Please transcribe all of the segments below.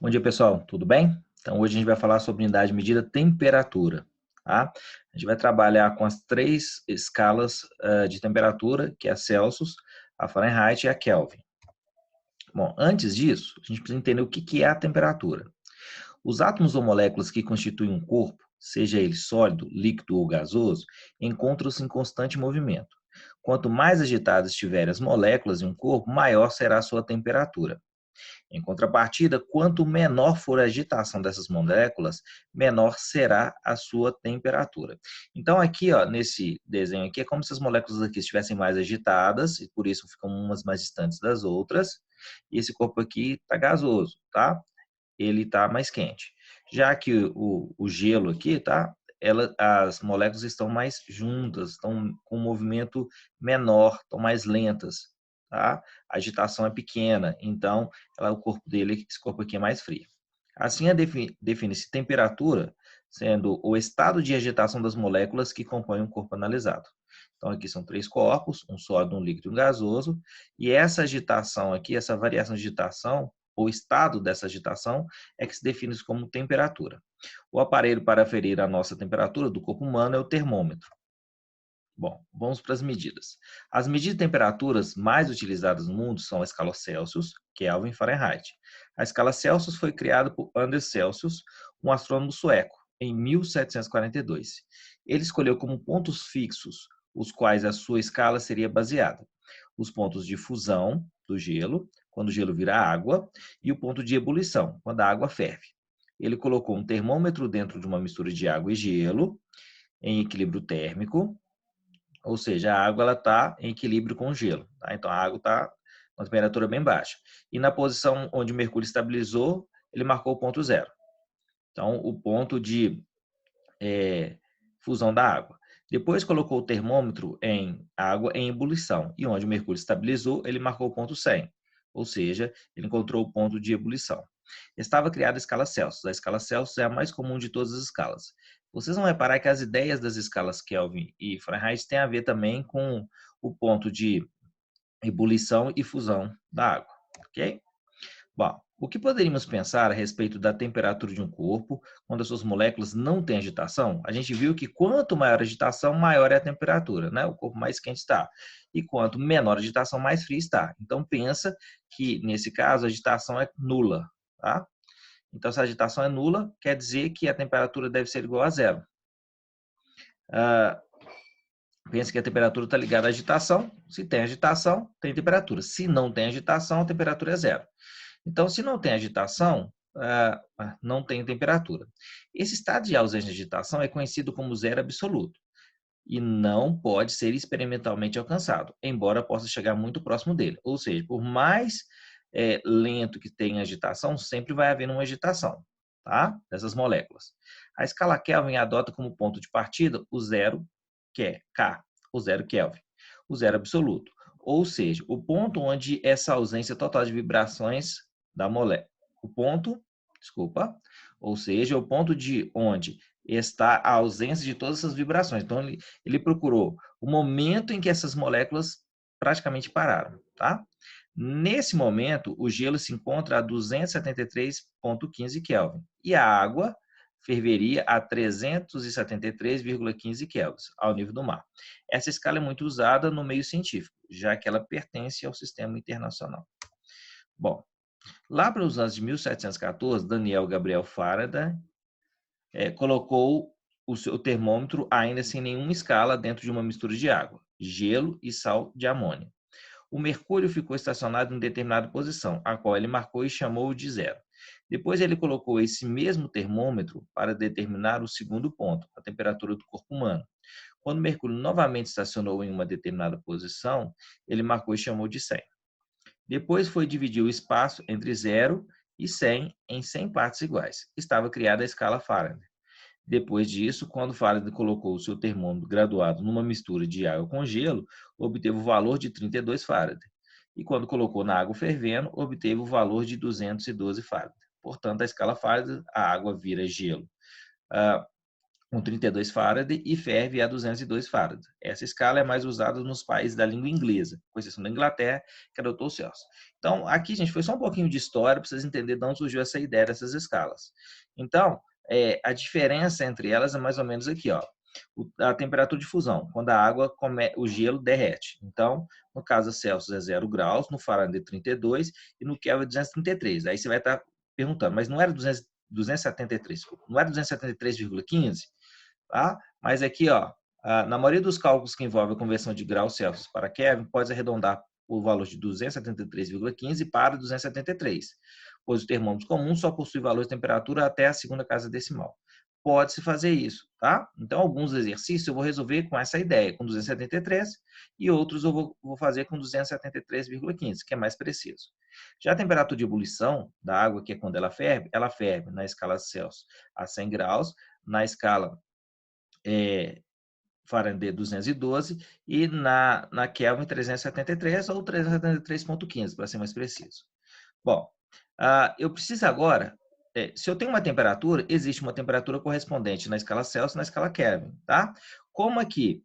Bom dia, pessoal. Tudo bem? Então, hoje a gente vai falar sobre unidade de medida temperatura, tá? A gente vai trabalhar com as três escalas de temperatura, que é a Celsius, a Fahrenheit e a Kelvin. Bom, antes disso, a gente precisa entender o que é a temperatura. Os átomos ou moléculas que constituem um corpo, seja ele sólido, líquido ou gasoso, encontram-se em constante movimento. Quanto mais agitadas estiverem as moléculas em um corpo, maior será a sua temperatura. Em contrapartida, quanto menor for a agitação dessas moléculas, menor será a sua temperatura. Então, aqui, ó, nesse desenho aqui, é como se as moléculas aqui estivessem mais agitadas, e por isso ficam umas mais distantes das outras, e esse corpo aqui está gasoso, tá? Ele está mais quente. Já que o gelo aqui, tá? As moléculas estão mais juntas, estão com um movimento menor, estão mais lentas, tá? A agitação é pequena, então o corpo dele, esse corpo aqui é mais frio. Assim, define-se temperatura sendo o estado de agitação das moléculas que compõem um corpo analisado. Então, aqui são três corpos, um sólido, um líquido e um gasoso, e essa agitação aqui, essa variação de agitação, o estado dessa agitação, é que se define como temperatura. O aparelho para aferir a nossa temperatura do corpo humano é o termômetro. Bom, vamos para as medidas. As medidas de temperaturas mais utilizadas no mundo são a escala Celsius, Kelvin e Fahrenheit. A escala Celsius foi criada por Anders Celsius, um astrônomo sueco, em 1742. Ele escolheu como pontos fixos os quais a sua escala seria baseada: os pontos de fusão do gelo, quando o gelo vira água, e o ponto de ebulição, quando a água ferve. Ele colocou um termômetro dentro de uma mistura de água e gelo, em equilíbrio térmico, ou seja, a água está em equilíbrio com o gelo. Tá? Então, a água está com a temperatura bem baixa. E na posição onde o mercúrio estabilizou, ele marcou o ponto zero. Então, o ponto de fusão da água. Depois colocou o termômetro em água em ebulição. E onde o mercúrio estabilizou, ele marcou o ponto 100. Ou seja, ele encontrou o ponto de ebulição. Estava criada a escala Celsius. A escala Celsius é a mais comum de todas as escalas. Vocês vão reparar que as ideias das escalas Kelvin e Fahrenheit têm a ver também com o ponto de ebulição e fusão da água, ok? Bom, o que poderíamos pensar a respeito da temperatura de um corpo quando as suas moléculas não têm agitação? A gente viu que quanto maior a agitação, maior é a temperatura, né? O corpo mais quente está. E quanto menor a agitação, mais frio está. Então, pensa que, nesse caso, a agitação é nula, tá? Então, se a agitação é nula, quer dizer que a temperatura deve ser igual a zero. Pensa que a temperatura está ligada à agitação. Se tem agitação, tem temperatura. Se não tem agitação, a temperatura é zero. Então, se não tem agitação, não tem temperatura. Esse estado de ausência de agitação é conhecido como zero absoluto e não pode ser experimentalmente alcançado, embora possa chegar muito próximo dele. Ou seja, por mais lento que tenha agitação, sempre vai haver uma agitação, tá? Dessas moléculas. A escala Kelvin adota como ponto de partida o zero, que é K, o zero Kelvin, o zero absoluto. Ou seja, o ponto onde essa ausência total de vibrações da molécula. O ponto, desculpa, ou seja, o ponto de onde está a ausência de todas essas vibrações. Então, ele procurou o momento em que essas moléculas praticamente pararam, tá? Nesse momento, o gelo se encontra a 273,15 Kelvin e a água ferveria a 373,15 kelvins, ao nível do mar. Essa escala é muito usada no meio científico, já que ela pertence ao sistema internacional. Bom, lá para os anos de 1714, Daniel Gabriel Faraday colocou o seu termômetro ainda sem nenhuma escala dentro de uma mistura de água, gelo e sal de amônio. O mercúrio ficou estacionado em determinada posição, a qual ele marcou e chamou de zero. Depois ele colocou esse mesmo termômetro para determinar o segundo ponto, a temperatura do corpo humano. Quando o mercúrio novamente estacionou em uma determinada posição, ele marcou e chamou de 100. Depois foi dividir o espaço entre 0 e 100 em 100 partes iguais. Estava criada a escala Faraday. Depois disso, quando Faraday colocou o seu termômetro graduado numa mistura de água com gelo, obteve o valor de 32 Faraday. E quando colocou na água fervendo, obteve o valor de 212 Faraday. Portanto, a escala Faraday, a água vira gelo. com 32 Fahrenheit e ferve a 202 Fahrenheit. Essa escala é mais usada nos países da língua inglesa, com exceção da Inglaterra, que adotou o Celsius. Então, aqui, gente, foi só um pouquinho de história para vocês entenderem de onde surgiu essa ideia dessas escalas. Então, a diferença entre elas é mais ou menos aqui, ó. A temperatura de fusão, quando a água, o gelo derrete. Então, no caso Celsius é 0 graus, no Fahrenheit 32 e no Kelvin 233. Aí você vai estar perguntando, mas não era 273, não era 273,15? Tá? Mas aqui, ó, na maioria dos cálculos que envolvem a conversão de graus Celsius para Kelvin, pode arredondar o valor de 273,15 para 273, pois o termômetro comum só possui valor de temperatura até a segunda casa decimal. Pode-se fazer isso, tá? Então, alguns exercícios eu vou resolver com essa ideia, com 273, e outros eu vou fazer com 273,15, que é mais preciso. Já a temperatura de ebulição da água, que é quando ela ferve na escala Celsius a 100 graus, na escala Fahrenheit 212 e na Kelvin 373 ou 373,15, para ser mais preciso. Bom, eu preciso agora, se eu tenho uma temperatura, existe uma temperatura correspondente na escala Celsius e na escala Kelvin, tá? Como aqui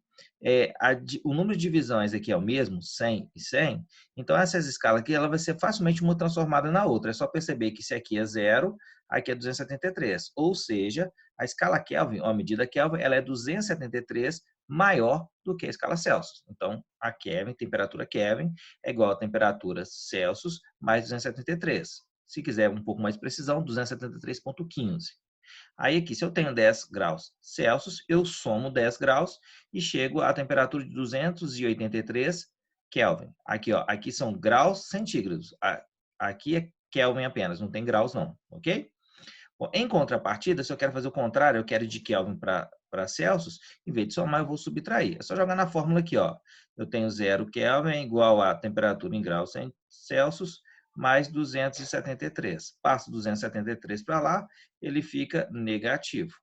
o número de divisões aqui é o mesmo, 100 e 100, então essas escalas aqui ela vai ser facilmente uma transformada na outra. É só perceber que se aqui é 0, aqui é 273. Ou seja, a escala Kelvin, ou a medida Kelvin, ela é 273 maior do que a escala Celsius. Então, a Kelvin, temperatura Kelvin, é igual a temperatura Celsius mais 273. Se quiser um pouco mais de precisão, 273,15. Aí aqui, se eu tenho 10 graus Celsius, eu somo 10 graus e chego à temperatura de 283 Kelvin. Aqui, ó, aqui são graus centígrados. Aqui é Kelvin apenas, não tem graus não, ok? Bom, em contrapartida, se eu quero fazer o contrário, eu quero ir de Kelvin para Celsius, em vez de somar, eu vou subtrair. É só jogar na fórmula aqui, ó. Eu tenho 0 Kelvin igual a temperatura em graus Celsius mais 273. Passo 273 para lá, ele fica negativo.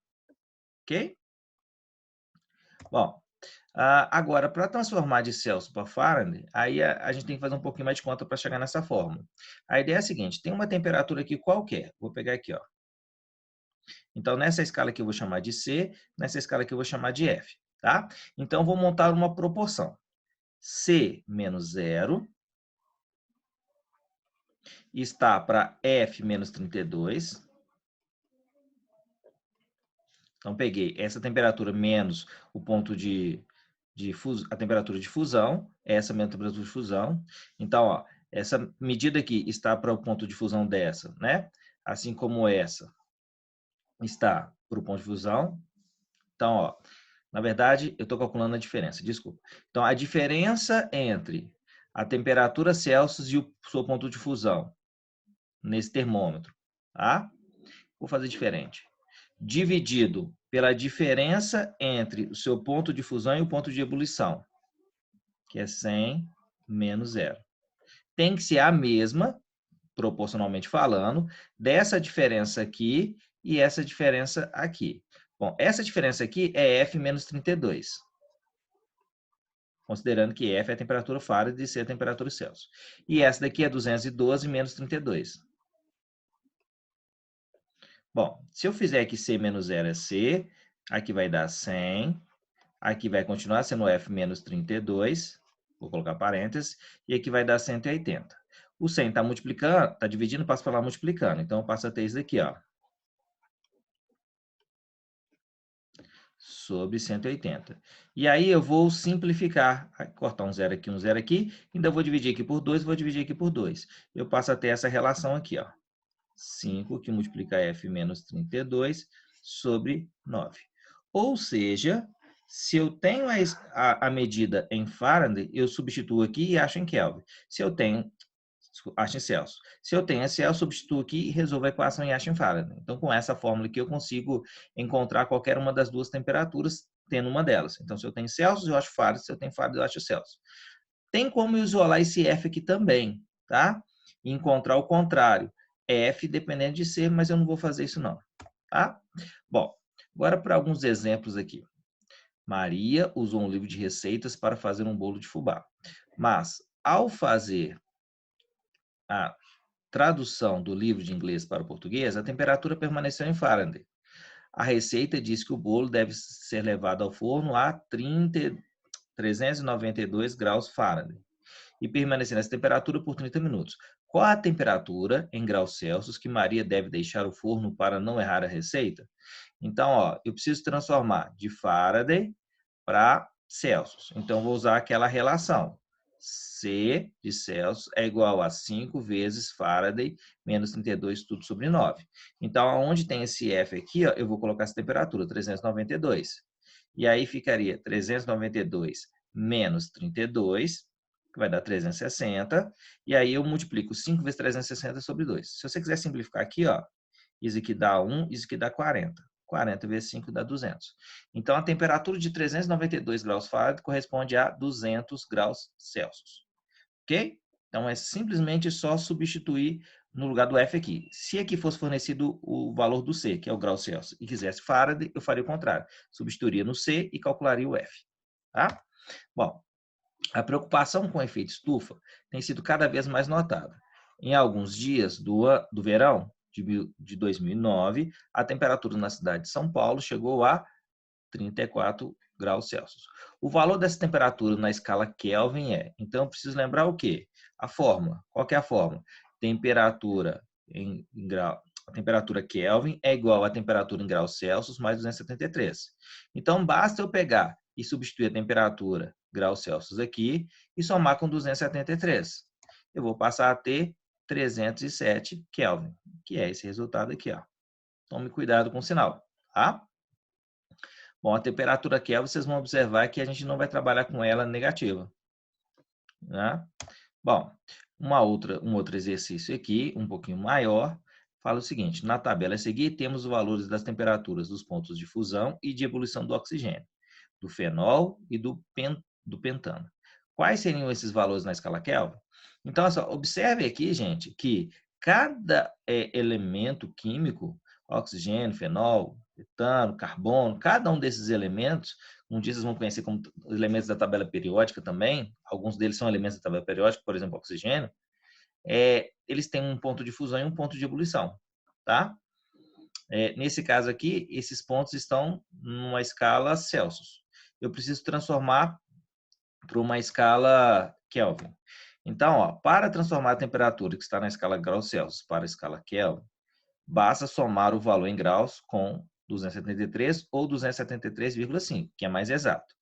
Ok? Bom, agora, para transformar de Celsius para Fahrenheit, aí a gente tem que fazer um pouquinho mais de conta para chegar nessa fórmula. A ideia é a seguinte, tem uma temperatura aqui qualquer. Vou pegar aqui, ó. Então, nessa escala aqui eu vou chamar de C, nessa escala aqui eu vou chamar de F, tá? Então, vou montar uma proporção. C menos 0 está para F menos 32. Então, peguei essa temperatura menos o ponto a temperatura de fusão, essa é a minha temperatura de fusão. Então, ó, essa medida aqui está para o ponto de fusão dessa, né? Assim como essa está para o ponto de fusão. Então, ó, na verdade, eu estou calculando a diferença, desculpa. Então, a diferença entre a temperatura Celsius e o seu ponto de fusão nesse termômetro, tá? Vou fazer diferente. Dividido pela diferença entre o seu ponto de fusão e o ponto de ebulição, que é 100 menos 0. Tem que ser a mesma, proporcionalmente falando, dessa diferença aqui e essa diferença aqui. Bom, essa diferença aqui é F menos 32. Considerando que F é a temperatura Fahrenheit e C é a temperatura Celsius. E essa daqui é 212 menos 32. Bom, se eu fizer aqui C menos 0 é C, aqui vai dar 100, aqui vai continuar sendo F menos 32, vou colocar parênteses, e aqui vai dar 180. O 100 está multiplicando, está dividindo, passa para lá multiplicando. Então, eu passo a ter isso daqui, ó. Sobre 180. E aí eu vou simplificar, cortar um zero aqui, ainda vou dividir aqui por 2, vou dividir aqui por 2. Eu passo a ter essa relação aqui, ó. 5, que multiplica F menos 32 sobre 9. Ou seja, se eu tenho a medida em Fahrenheit, eu substituo aqui e acho em Kelvin. Se eu tenho, acho em Celsius. Se eu tenho esse Celsius, substituo aqui e resolvo a equação e acho em Fahrenheit. Então, com essa fórmula aqui, eu consigo encontrar qualquer uma das duas temperaturas, tendo uma delas. Então, se eu tenho Celsius, eu acho Fahrenheit. Se eu tenho Fahrenheit, eu acho Celsius. Tem como isolar esse F aqui também, tá? E encontrar o contrário. F dependendo de C, mas eu não vou fazer isso não, tá? Bom, agora para alguns exemplos aqui. Maria usou um livro de receitas para fazer um bolo de fubá. Mas, ao fazer a tradução do livro de inglês para o português, a temperatura permaneceu em Fahrenheit. A receita diz que o bolo deve ser levado ao forno a 392 graus Fahrenheit e permanecer nessa temperatura por 30 minutos. Qual a temperatura em graus Celsius que Maria deve deixar o forno para não errar a receita? Então, ó, eu preciso transformar de Faraday para Celsius. Então, vou usar aquela relação. C de Celsius é igual a 5 vezes Faraday menos 32, tudo sobre 9. Então, onde tem esse F aqui, ó, eu vou colocar essa temperatura, 392. E aí ficaria 392 menos 32, que vai dar 360. E aí eu multiplico 5 vezes 360 sobre 2. Se você quiser simplificar aqui, ó, isso aqui dá 1, isso aqui dá 40. 40 vezes 5 dá 200. Então, a temperatura de 392 graus Fahrenheit corresponde a 200 graus Celsius. Ok? Então, é simplesmente só substituir no lugar do F aqui. Se aqui fosse fornecido o valor do C, que é o grau Celsius, e quisesse Faraday, eu faria o contrário. Substituiria no C e calcularia o F. Tá? Bom, a preocupação com o efeito estufa tem sido cada vez mais notada. Em alguns dias do verão de 2009, a temperatura na cidade de São Paulo chegou a 34 graus Celsius. O valor dessa temperatura na escala Kelvin então eu preciso lembrar o quê? A fórmula. Qual que é a fórmula? Temperatura em grau, a temperatura Kelvin é igual à temperatura em graus Celsius mais 273. Então, basta eu pegar e substituir a temperatura graus Celsius aqui e somar com 273. Eu vou passar a ter 307 Kelvin, que é esse resultado aqui, ó. Tome cuidado com o sinal, tá? Bom, a temperatura Kelvin, vocês vão observar que a gente não vai trabalhar com ela negativa, né? Bom, um outro exercício aqui, um pouquinho maior, fala o seguinte: na tabela a seguir temos os valores das temperaturas dos pontos de fusão e de ebulição do oxigênio, do fenol e do pentano. Quais seriam esses valores na escala Kelvin? Então, só, observe aqui, gente, que cada elemento químico, oxigênio, fenol, etano, carbono, cada um desses elementos, um dia vocês vão conhecer como elementos da tabela periódica também, alguns deles são elementos da tabela periódica, por exemplo, oxigênio, eles têm um ponto de fusão e um ponto de ebulição, tá? Nesse caso aqui, esses pontos estão numa escala Celsius. Eu preciso transformar para uma escala Kelvin. Então, ó, para transformar a temperatura que está na escala graus Celsius para a escala Kelvin, basta somar o valor em graus com 273 ou 273,5, que é mais exato,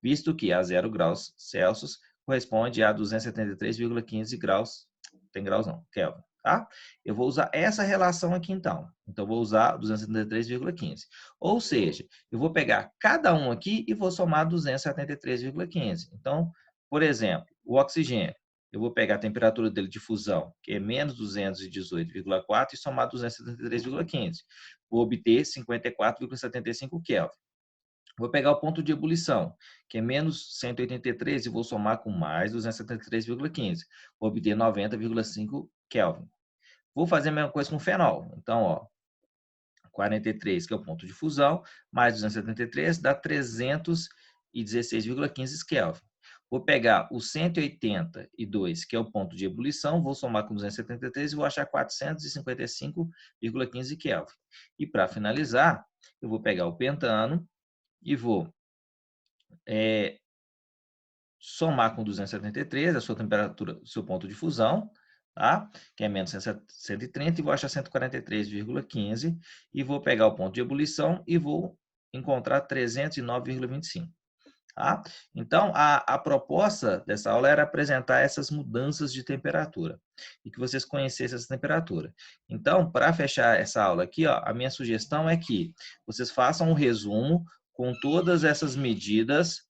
visto que a 0 graus Celsius corresponde a 273,15 graus, tem graus não, Kelvin, tá? Eu vou usar essa relação aqui então. Então, vou usar 273,15. Ou seja, eu vou pegar cada um aqui e vou somar 273,15. Então, por exemplo, o oxigênio, eu vou pegar a temperatura dele de fusão, que é menos 218,4, e somar 273,15. Vou obter 54,75 Kelvin. Vou pegar o ponto de ebulição, que é menos 183, e vou somar com mais 273,15. Vou obter 90,5 Kelvin. Vou fazer a mesma coisa com o fenol. Então, ó, 43, que é o ponto de fusão, mais 273 dá 316,15 Kelvin. Vou pegar o 182, que é o ponto de ebulição, vou somar com 273 e vou achar 455,15 Kelvin. E para finalizar, eu vou pegar o pentano e vou somar com 273 a sua temperatura, o seu ponto de fusão, tá? Que é menos 130, e vou achar 143,15 e vou pegar o ponto de ebulição e vou encontrar 309,25. Tá? Então, a proposta dessa aula era apresentar essas mudanças de temperatura e que vocês conhecessem essa temperatura. Então, para fechar essa aula aqui, ó, a minha sugestão é que vocês façam um resumo com todas essas medidas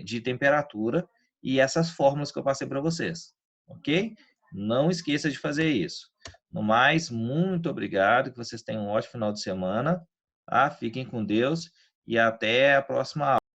de temperatura e essas fórmulas que eu passei para vocês, ok? Não esqueça de fazer isso. No mais, muito obrigado, que vocês tenham um ótimo final de semana, tá? Fiquem com Deus e até a próxima aula.